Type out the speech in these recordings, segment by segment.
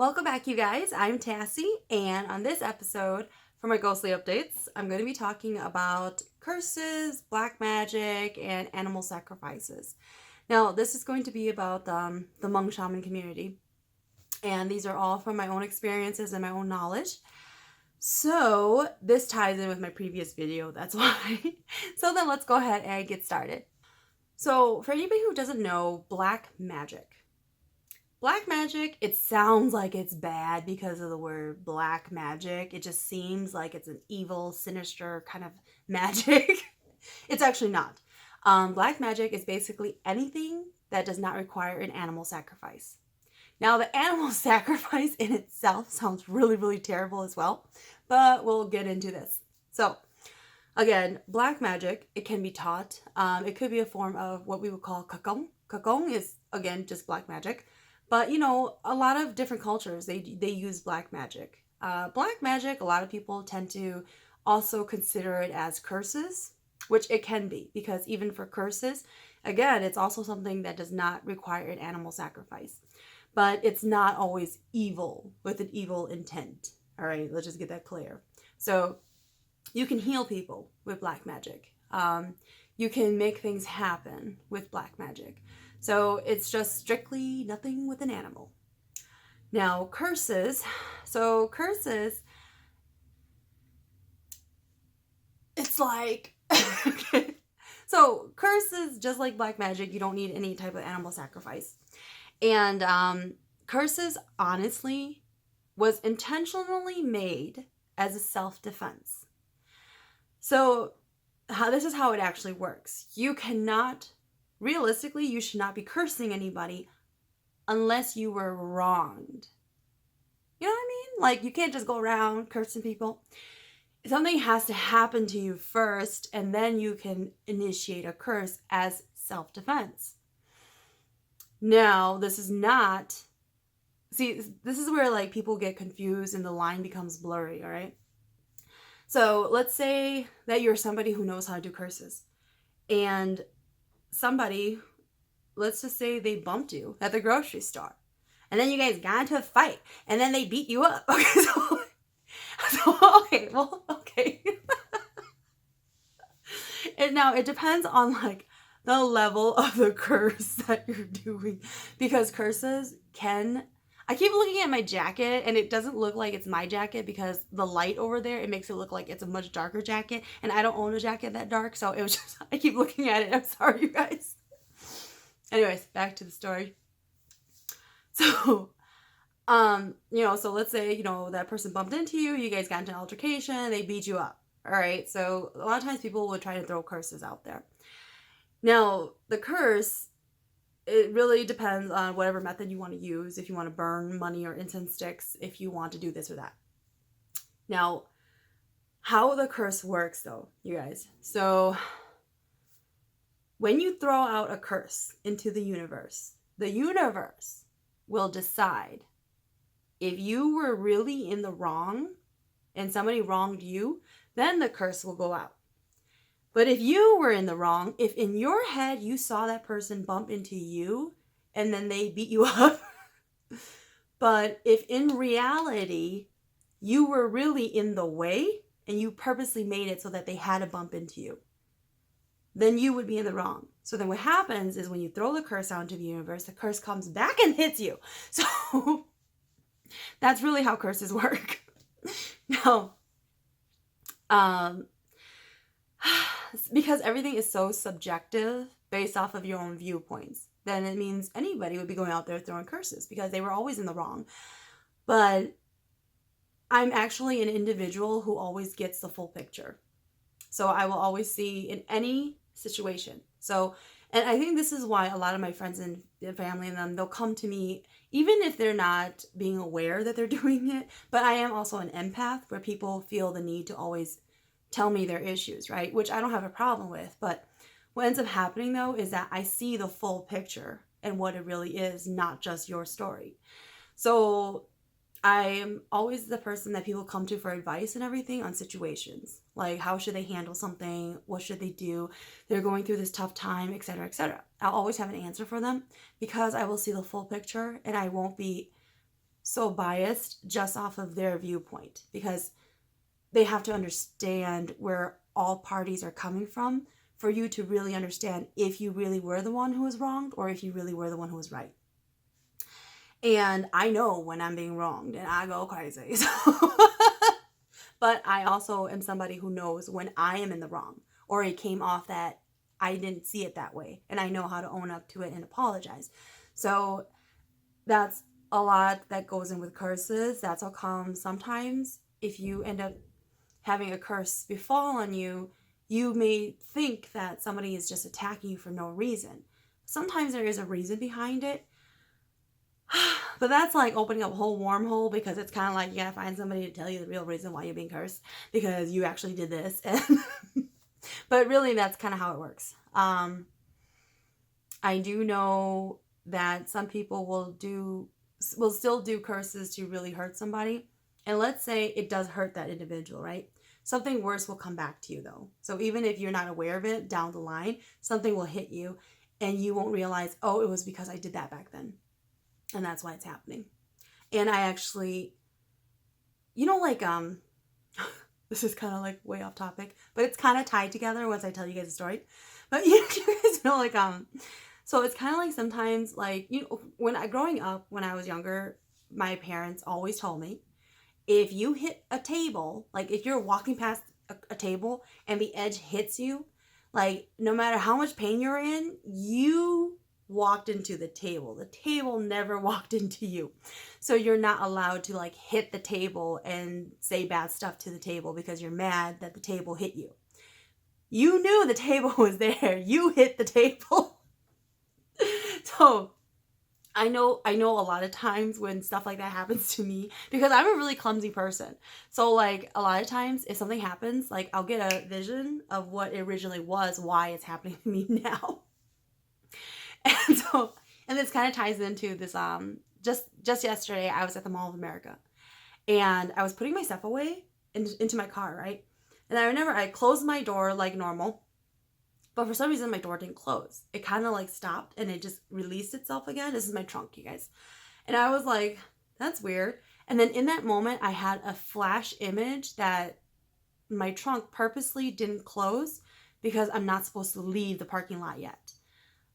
Welcome back, you guys. I'm Tassie, and on this episode, for my ghostly updates, I'm going to be talking about curses, black magic, and animal sacrifices. Now, this is going to be about the Hmong Shaman community, and these are all from my own experiences and my own knowledge. So, this ties in with my previous video, that's why. So then let's go ahead and get started. So, for anybody who doesn't know, black magic. Black magic, it sounds like it's bad because of the word black magic. It just seems like it's an evil, sinister kind of magic. It's actually not. Black magic is basically anything that does not require an animal sacrifice. Now, the animal sacrifice in itself sounds really, really terrible as well, but we'll get into this. So, again, black magic, it can be taught. It could be a form of what we would call kakong. Kakong is, again, just black magic. But, you know, a lot of different cultures, they use black magic. Black magic, a lot of people tend to also consider it as curses, which it can be, because even for curses, again, it's also something that does not require an animal sacrifice. But it's not always evil with an evil intent. All right, let's just get that clear. So you can heal people with black magic. You can make things happen with black magic. So it's just strictly nothing with an animal. Now, curses. So curses, it's like, okay. So curses, just like black magic, you don't need any type of animal sacrifice. And curses, honestly, was intentionally made as a self-defense. So this is how it actually works. You cannot... Realistically, you should not be cursing anybody unless you were wronged. You know what I mean? Like, you can't just go around cursing people. Something has to happen to you first, and then you can initiate a curse as self-defense. Now, this is not... See, this is where, like, people get confused and the line becomes blurry, all right? So, let's say that you're somebody who knows how to do curses. And somebody, let's just say they bumped you at the grocery store, and then you guys got into a fight, and then they beat you up. Okay, okay. And now it depends on like the level of the curse that you're doing, because curses can... I keep looking at my jacket, and it doesn't look like it's my jacket because the light over there, it makes it look like it's a much darker jacket, and I don't own a jacket that dark, so it was just... I keep looking at it. I'm sorry, you guys. Anyways, back to the story. So, so let's say, that person bumped into you, you guys got into an altercation, they beat you up. All right, so a lot of times people would try to throw curses out there. Now, the curse... it really depends on whatever method you want to use. If you want to burn money or incense sticks, if you want to do this or that. Now, how the curse works though, you guys. So, when you throw out a curse into the universe will decide if you were really in the wrong and somebody wronged you, then the curse will go out. But if you were in the wrong, if in your head you saw that person bump into you and then they beat you up, but if in reality you were really in the way and you purposely made it so that they had to bump into you, then you would be in the wrong. So then what happens is when you throw the curse out into the universe, the curse comes back and hits you. So that's really how curses work. Now, because everything is so subjective based off of your own viewpoints, then it means anybody would be going out there throwing curses because they were always in the wrong. But I'm actually an individual who always gets the full picture. So I will always see in any situation. So, and I think this is why a lot of my friends and family and them, they'll come to me even if they're not being aware that they're doing it. But I am also an empath where people feel the need to always tell me their issues, right? Which I don't have a problem with. But what ends up happening though is that I see the full picture and what it really is, not just your story. So I'm always the person that people come to for advice and everything on situations. Like, how should they handle something? What should they do? They're going through this tough time, etc., etc. I'll always have an answer for them because I will see the full picture and I won't be so biased just off of their viewpoint, because they have to understand where all parties are coming from for you to really understand if you really were the one who was wronged or if you really were the one who was right. And I know when I'm being wronged and I go crazy. So but I also am somebody who knows when I am in the wrong or it came off that I didn't see it that way, and I know how to own up to it and apologize. So that's a lot that goes in with curses. That's how come sometimes if you end up having a curse befall on you, you may think that somebody is just attacking you for no reason. Sometimes there is a reason behind it. But that's like opening up a whole wormhole, because it's kind of like you gotta find somebody to tell you the real reason why you're being cursed because you actually did this. But really, that's kind of how it works. I do know that some people will still do curses to really hurt somebody. And let's say it does hurt that individual, right? Something worse will come back to you though. So even if you're not aware of it down the line, something will hit you and you won't realize, oh, it was because I did that back then. And that's why it's happening. And I actually, like, this is kind of like way off topic, but it's kind of tied together once I tell you guys a story. But you guys know, like, so it's kind of like sometimes, like, growing up, when I was younger, my parents always told me, if you hit a table, like if you're walking past a table and the edge hits you, like no matter how much pain you're in, you walked into the table. The table never walked into you. So you're not allowed to like hit the table and say bad stuff to the table because you're mad that the table hit you. You knew the table was there. You hit the table. So I know a lot of times when stuff like that happens to me, because I'm a really clumsy person. So like a lot of times if something happens, like I'll get a vision of what it originally was, why it's happening to me now. And this kind of ties into this, just yesterday I was at the Mall of America and I was putting my stuff away into my car, right? And I remember I closed my door like normal, but for some reason my door didn't close. It kind of like stopped and it just released itself again. This is my trunk, you guys. And I was like, that's weird. And then in that moment I had a flash image that my trunk purposely didn't close because I'm not supposed to leave the parking lot yet.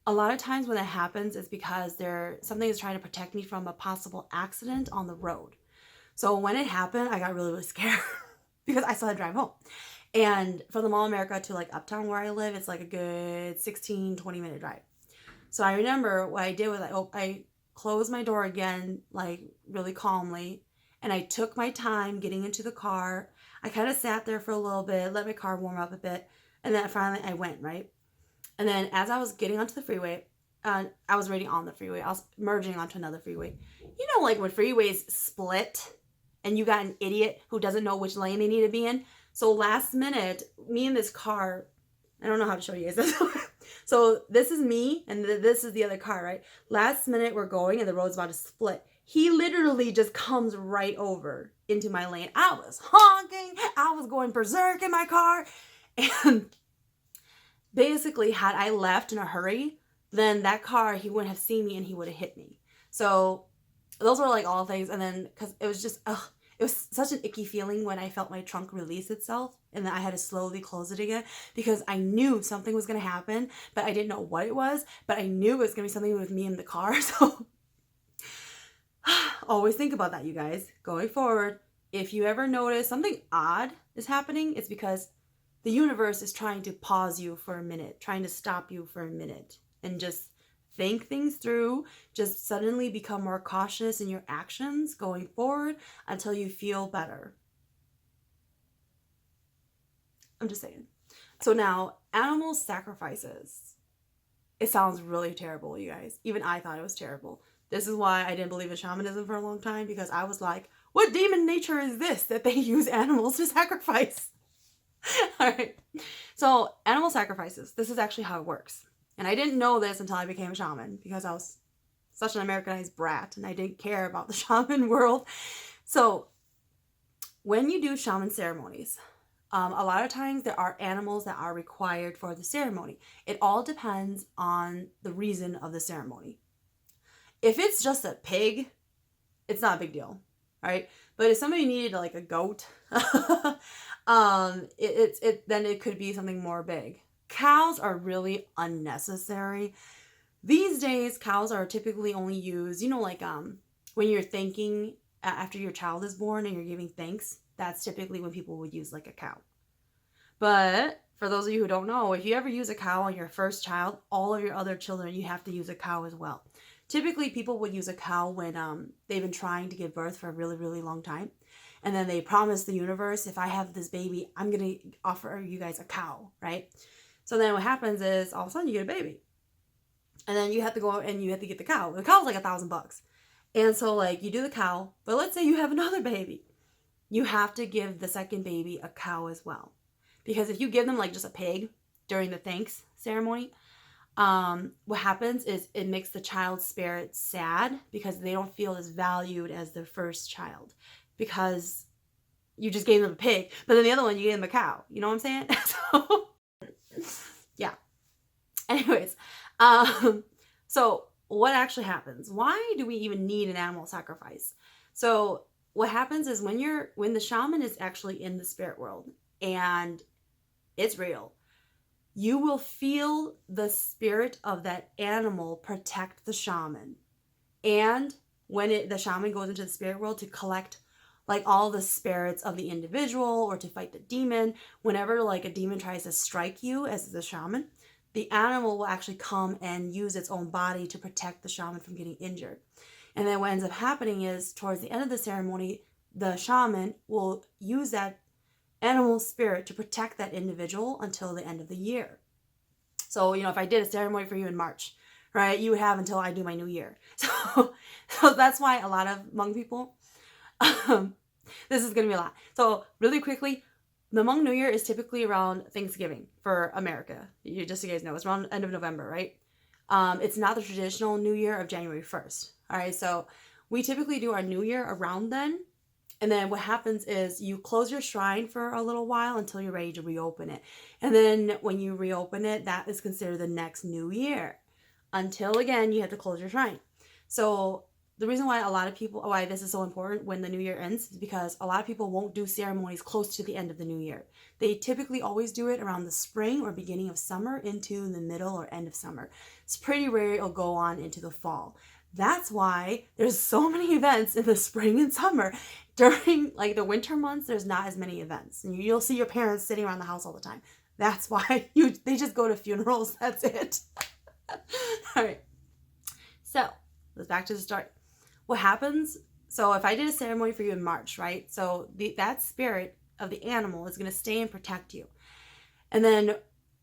A lot of times when that happens, it's because something is trying to protect me from a possible accident on the road. So when it happened, I got really, really scared because I still had to drive home. And from the Mall of America to like uptown where I live, it's like a good 16, 20-minute drive. So I remember what I did was I closed my door again, like really calmly. And I took my time getting into the car. I kind of sat there for a little bit, let my car warm up a bit. And then finally I went, right? And then as I was getting onto the freeway, I was already on the freeway. I was merging onto another freeway. Like when freeways split and you got an idiot who doesn't know which lane they need to be in. So last minute, me and this car, I don't know how to show you guys this. So this is me and this is the other car, right? Last minute we're going and the road's about to split. He literally just comes right over into my lane. I was honking. I was going berserk in my car. And basically, had I left in a hurry, then that car, he wouldn't have seen me and he would have hit me. So those were like all things. And then, because it was just, it was such an icky feeling when I felt my trunk release itself and then I had to slowly close it again because I knew something was going to happen, but I didn't know what it was, but I knew it was going to be something with me in the car. So always think about that, you guys. Going forward, if you ever notice something odd is happening, it's because the universe is trying to pause you for a minute, trying to stop you for a minute and just think things through. Just suddenly become more cautious in your actions going forward until you feel better. I'm just saying. So now, animal sacrifices. It sounds really terrible, you guys. Even I thought it was terrible. This is why I didn't believe in shamanism for a long time, because I was like, what demon nature is this that they use animals to sacrifice? All right. So animal sacrifices. This is actually how it works. And I didn't know this until I became a shaman because I was such an Americanized brat and I didn't care about the shaman world. So when you do shaman ceremonies, a lot of times there are animals that are required for the ceremony. It all depends on the reason of the ceremony. If it's just a pig, it's not a big deal, right? But if somebody needed like a goat, then it could be something more big. Cows are really unnecessary. These days, cows are typically only used, like when you're thanking after your child is born and you're giving thanks. That's typically when people would use like a cow. But for those of you who don't know, if you ever use a cow on your first child, all of your other children, you have to use a cow as well. Typically, people would use a cow when they've been trying to give birth for a really, really long time. And then they promise the universe, if I have this baby, I'm going to offer you guys a cow, right? So then what happens is all of a sudden you get a baby. And then you have to go out and you have to get the cow. The cow's like $1,000. And so like you do the cow, but let's say you have another baby. You have to give the second baby a cow as well. Because if you give them like just a pig during the thanks ceremony, what happens is it makes the child's spirit sad because they don't feel as valued as their first child because you just gave them a pig, but then the other one you gave them a cow. You know what I'm saying? So, yeah. Anyways, so what actually happens? Why do we even need an animal sacrifice? So what happens is when the shaman is actually in the spirit world and it's real, you will feel the spirit of that animal protect the shaman. And when the shaman goes into the spirit world to collect like all the spirits of the individual or to fight the demon, whenever like a demon tries to strike you as the shaman, the animal will actually come and use its own body to protect the shaman from getting injured. And then what ends up happening is towards the end of the ceremony, the shaman will use that animal spirit to protect that individual until the end of the year. So, if I did a ceremony for you in March, right, you would have until I do my New Year. So that's why a lot of Hmong people, this is going to be a lot. So really quickly, the Hmong New Year is typically around Thanksgiving for America. Just so you guys know, it's around end of November, right? It's not the traditional New Year of January 1st. All right, so we typically do our New Year around then. And then what happens is you close your shrine for a little while until you're ready to reopen it. And then when you reopen it, that is considered the next New Year. Until again, you have to close your shrine. So the reason why this is so important when the New Year ends is because a lot of people won't do ceremonies close to the end of the New Year. They typically always do it around the spring or beginning of summer into the middle or end of summer. It's pretty rare it'll go on into the fall. That's why there's so many events in the spring and summer. During like the winter months, there's not as many events. And you'll see your parents sitting around the house all the time. That's why they just go to funerals. That's it. All right. So let's back to the start. What happens? So if I did a ceremony for you in March, right? So that spirit of the animal is going to stay and protect you. And then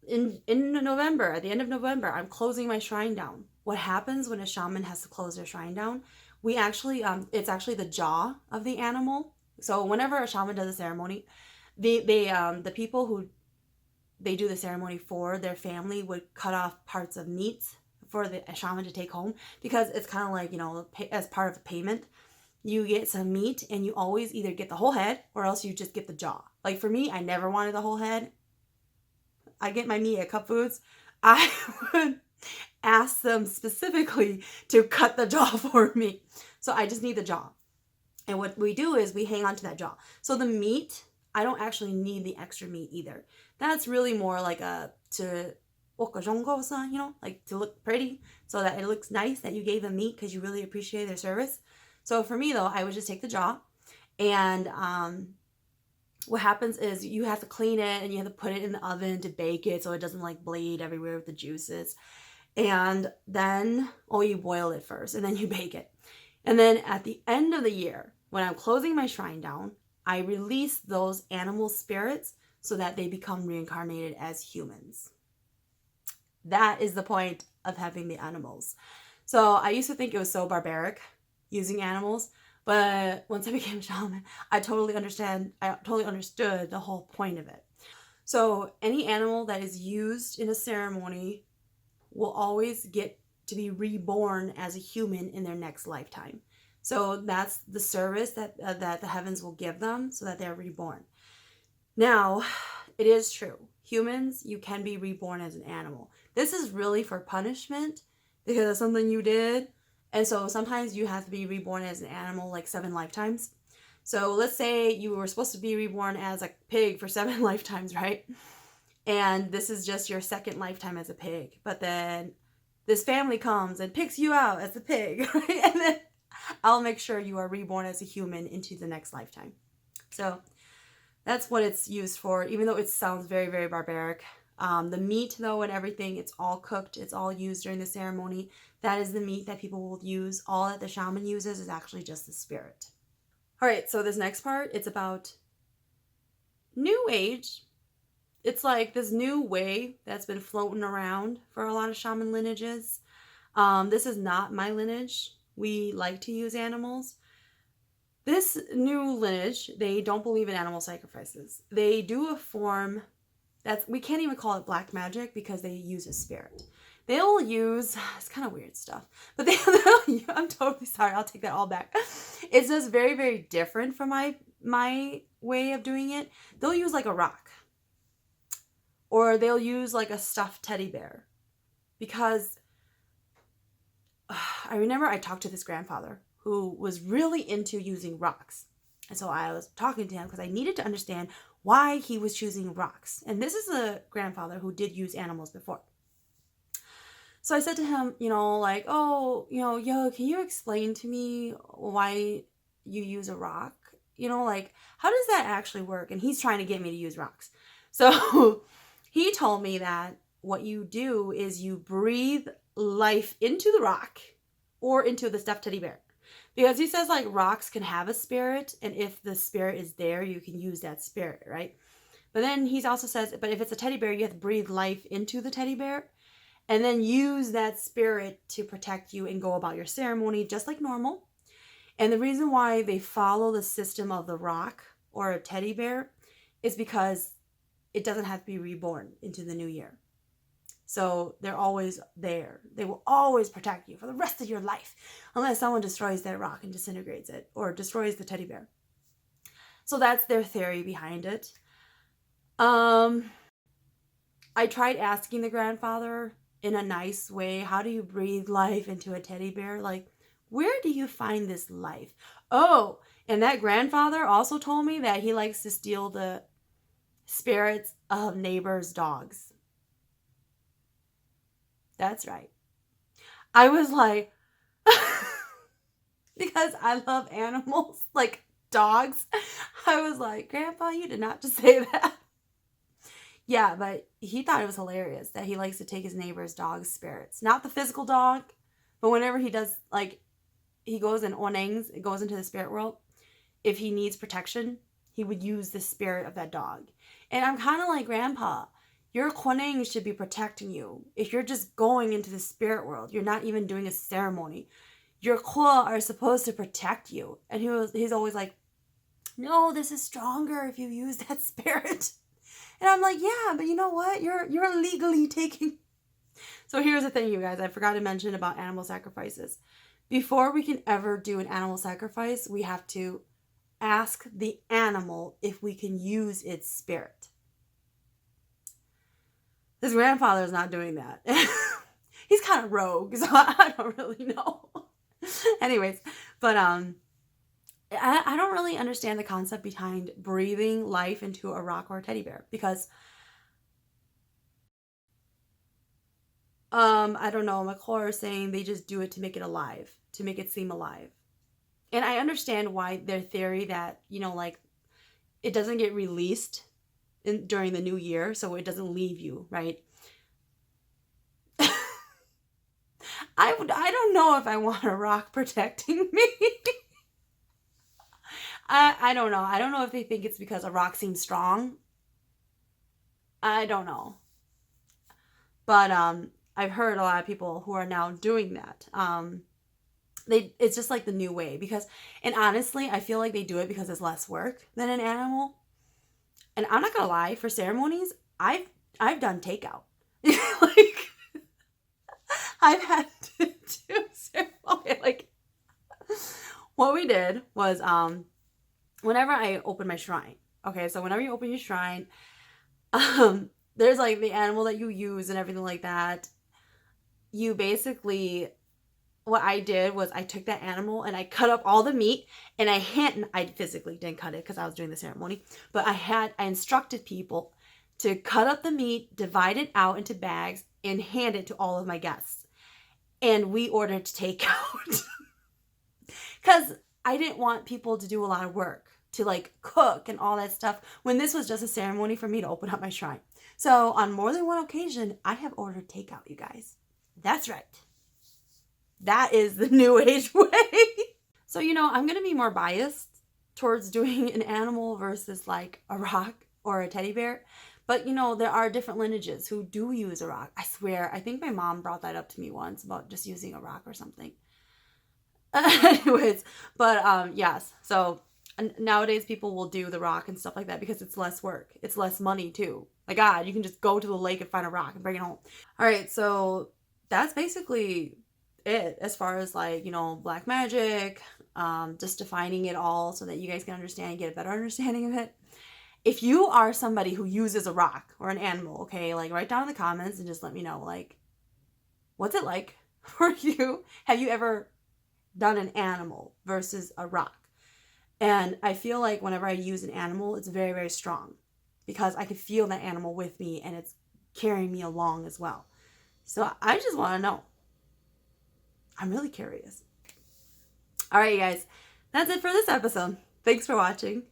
in November, at the end of November, I'm closing my shrine down. What happens when a shaman has to close their shrine down? We actually, it's actually the jaw of the animal. So whenever a shaman does a ceremony, the people who they do the ceremony for, their family would cut off parts of meat for the shaman to take home because it's kind of like, as part of the payment, you get some meat and you always either get the whole head or else you just get the jaw. Like for me, I never wanted the whole head. I get my meat at Cup Foods. I would ask them specifically to cut the jaw for me. So I just need the jaw. And what we do is we hang on to that jaw. So the meat, I don't actually need the extra meat either. That's really more like to look pretty so that it looks nice that you gave them meat because you really appreciate their service. So for me though, I would just take the jaw and what happens is you have to clean it and you have to put it in the oven to bake it so it doesn't like bleed everywhere with the juices. And then, you boil it first and then you bake it. And then at the end of the year, when I'm closing my shrine down, I release those animal spirits so that they become reincarnated as humans. That is the point of having the animals. So I used to think it was so barbaric using animals, but once I became a shaman, I totally understood the whole point of it. So any animal that is used in a ceremony will always get to be reborn as a human in their next lifetime. So that's the service that the heavens will give them so that they're reborn. Now, it is true. Humans, you can be reborn as an animal. This is really for punishment because of something you did. And so sometimes you have to be reborn as an animal like 7 lifetimes. So let's say you were supposed to be reborn as a pig for 7 lifetimes, right? And this is just your second lifetime as a pig. But then this family comes and picks you out as a pig, right? And then I'll make sure you are reborn as a human into the next lifetime. So that's what it's used for, even though it sounds very, very barbaric. The meat, though, and everything, it's all cooked. It's all used during the ceremony. That is the meat that people will use. All that the shaman uses is actually just the spirit. All right, so this next part, it's about New Age. It's like this new way that's been floating around for a lot of shaman lineages. This is not my lineage. We like to use animals. This new lineage, they don't believe in animal sacrifices. They do a form that's, we can't even call it black magic because they use a spirit. They'll use, it's kind of weird stuff, but I'm totally sorry, I'll take that all back. It's just very, very different from my way of doing it. They'll use like a rock, or they'll use like a stuffed teddy bear, because I remember I talked to this grandfather who was really into using rocks. And so I was talking to him because I needed to understand why he was choosing rocks. And this is a grandfather who did use animals before. So I said to him, like, oh, yo, can you explain to me why you use a rock? Like, how does that actually work? And he's trying to get me to use rocks. So he told me that what you do is you breathe life into the rock or into the stuffed teddy bear. Because he says like rocks can have a spirit, and if the spirit is there, you can use that spirit, right? But then he also says, but if it's a teddy bear, you have to breathe life into the teddy bear and then use that spirit to protect you and go about your ceremony just like normal. And the reason why they follow the system of the rock or a teddy bear is because it doesn't have to be reborn into the new year. So they're always there. They will always protect you for the rest of your life, unless someone destroys that rock and disintegrates it or destroys the teddy bear. So that's their theory behind it. I tried asking the grandfather in a nice way, how do you breathe life into a teddy bear? Like, where do you find this life? Oh, and that grandfather also told me that he likes to steal the spirits of neighbors' dogs. That's right. I was like, because I love animals, like dogs. I was like, Grandpa, you did not just say that. Yeah, but he thought it was hilarious that he likes to take his neighbor's dog's spirits. Not the physical dog, but whenever he does, like, he goes in onangs, it goes into the spirit world. If he needs protection, he would use the spirit of that dog. And I'm kind of like, Grandpa, your Kwanang should be protecting you. If you're just going into the spirit world, you're not even doing a ceremony. Your Kwa are supposed to protect you. And he's always like, no, this is stronger if you use that spirit. And I'm like, yeah, but you know what? You're illegally taking. So here's the thing, you guys. I forgot to mention about animal sacrifices. Before we can ever do an animal sacrifice, we have to ask the animal if we can use its spirit. His grandfather is not doing that. He's kind of rogue, so I don't really know. Anyways, but I don't really understand the concept behind breathing life into a rock or a teddy bear, because I don't know, McClure is saying they just do it to make it alive, to make it seem alive. And I understand why their theory that, like, it doesn't get released during the new year, so it doesn't leave you, right? I don't know if I want a rock protecting me. I don't know. I don't know if they think it's because a rock seems strong. I don't know. But I've heard a lot of people who are now doing that. It's just like the new way, and honestly, I feel like they do it because it's less work than an animal. And I'm not gonna lie, for ceremonies, I've done takeout. Like, I've had to do ceremony. Like, what we did was whenever I open my shrine. Okay, so whenever you open your shrine, there's like the animal that you use and everything like that. You basically what I did was I took that animal and I cut up all the meat, and I physically didn't cut it because I was doing the ceremony, but I instructed people to cut up the meat, divide it out into bags, and hand it to all of my guests. And we ordered takeout because I didn't want people to do a lot of work to like cook and all that stuff when this was just a ceremony for me to open up my shrine. So on more than one occasion, I have ordered takeout, you guys. That's right. That is the new age way. So, I'm going to be more biased towards doing an animal versus like a rock or a teddy bear. But, there are different lineages who do use a rock. I swear, I think my mom brought that up to me once about just using a rock or something. Anyways, but yes. So nowadays people will do the rock and stuff like that because it's less work. It's less money too. My God, you can just go to the lake and find a rock and bring it home. All right, so that's basically it as far as like, black magic, just defining it all so that you guys can understand and get a better understanding of it. If you are somebody who uses a rock or an animal, okay, like write down in the comments and just let me know, like, what's it like for you? Have you ever done an animal versus a rock? And I feel like whenever I use an animal, it's very, very strong because I can feel that animal with me and it's carrying me along as well. So I just want to know. I'm really curious. All right, you guys, that's it for this episode. Thanks for watching.